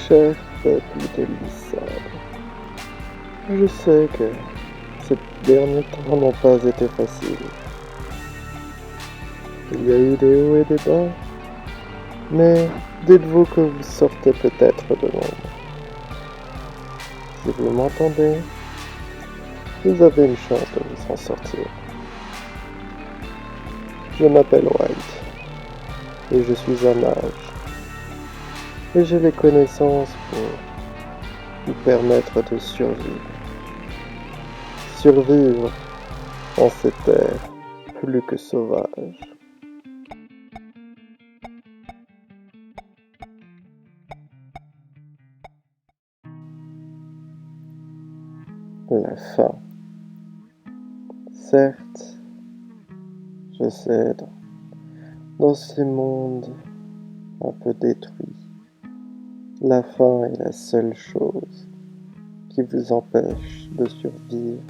Cher peuple de l'Issab, je sais que ces derniers temps n'ont pas été faciles. Il y a eu des hauts et des bas, mais dites-vous que vous sortez peut-être de l'ombre. Si vous m'entendez, vous avez une chance de vous en sortir. Je m'appelle White, et je suis un mage. Et j'ai les connaissances pour vous permettre de survivre. Survivre en ces terres plus que sauvages. La faim. Certes, je sais, dans ces mondes un peu détruits, la faim est la seule chose qui vous empêche de survivre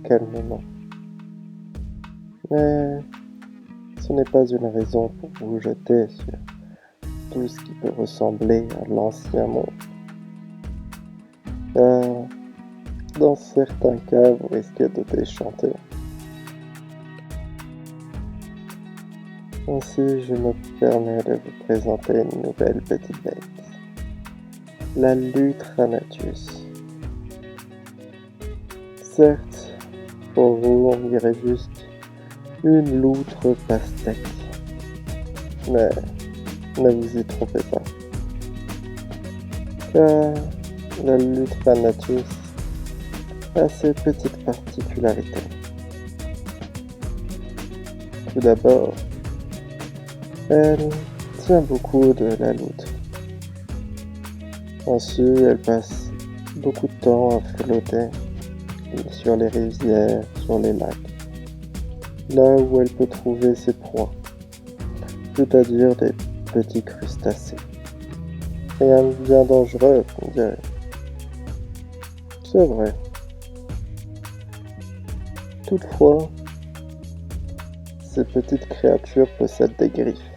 calmement. Mais ce n'est pas une raison pour vous jeter sur tout ce qui peut ressembler à l'ancien monde. Car dans certains cas, vous risquez de déchanter. Ainsi, je me permets de vous présenter une nouvelle petite bête, la Lutranatus. Certes, pour vous, on dirait juste une loutre pastèque. Mais ne vous y trompez pas. Car la Lutranatus a ses petites particularités. Tout d'abord, elle tient beaucoup de la loutre. Ainsi, elle passe beaucoup de temps à flotter sur les rivières, sur les lacs, là où elle peut trouver ses proies, c'est-à-dire des petits crustacés. Rien de bien dangereux, on dirait. C'est vrai. Toutefois, ces petites créatures possèdent des griffes.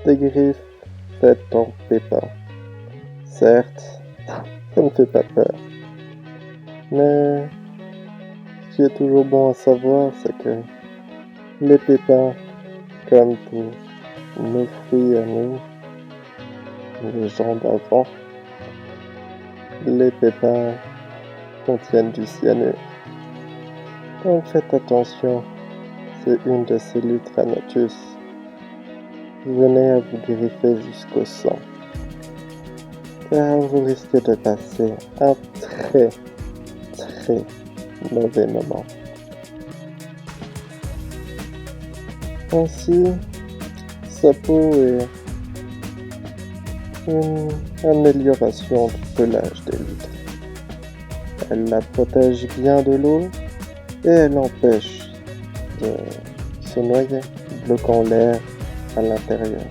Des griffes faites en pépins. Certes, ça ne fait pas peur. Mais ce qui est toujours bon à savoir, c'est que les pépins, comme pour nos fruits à nous, les gens d'avant, les pépins contiennent du cyanure. Donc faites attention, c'est une de ces Lutranatus. Venez à vous griffer jusqu'au sang, car vous risquez de passer un très mauvais moment. Ainsi, sa peau est une amélioration du pelage des loutres. Elle la protège bien de l'eau et elle empêche de se noyer, bloquant l'air à l'intérieur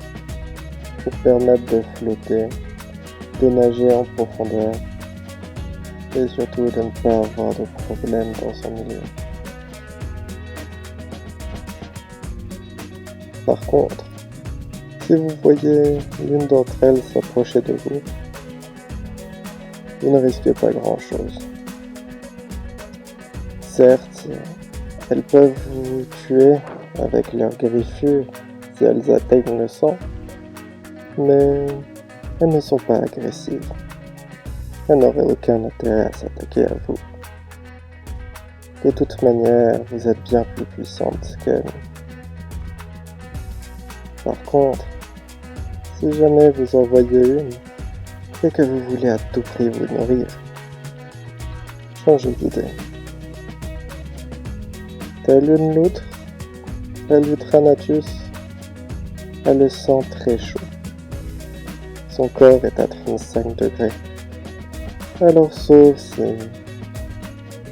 pour permettre de flotter, de nager en profondeur et surtout de ne pas avoir de problème dans son milieu. Par contre, si vous voyez l'une d'entre elles s'approcher de vous, vous ne risquez pas grand-chose. Certes, elles peuvent vous tuer avec leurs griffures si elles atteignent le sang, mais elles ne sont pas agressives. Elles n'auraient aucun intérêt à s'attaquer à vous. De toute manière, vous êtes bien plus puissante qu'elles. Par contre, si jamais vous en voyez une et que vous voulez à tout prix vous nourrir, changez d'idée. Telle une loutre, la Lutranatus a le sang très chaud. Son corps est à 35 degrés. Alors sauf si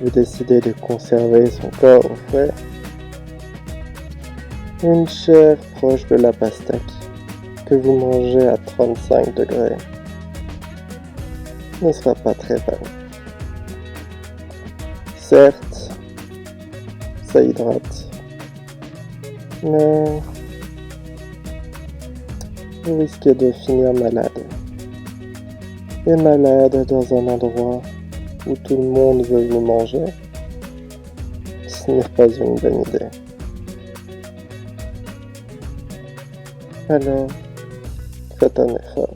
vous décidez de conserver son corps au frais, une chair proche de la pastèque que vous mangez à 35 degrés ne sera pas très bonne. Certes, ça hydrate, mais vous risquez de finir malade. et malade dans un endroit où tout le monde veut vous manger, ce n'est pas une bonne idée. Alors, faites un effort.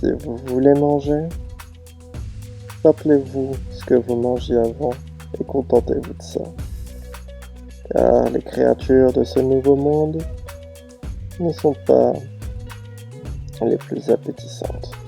Si vous voulez manger, rappelez-vous ce que vous mangiez avant et contentez-vous de ça. Car les créatures de ce nouveau monde ne sont pas les plus appétissantes.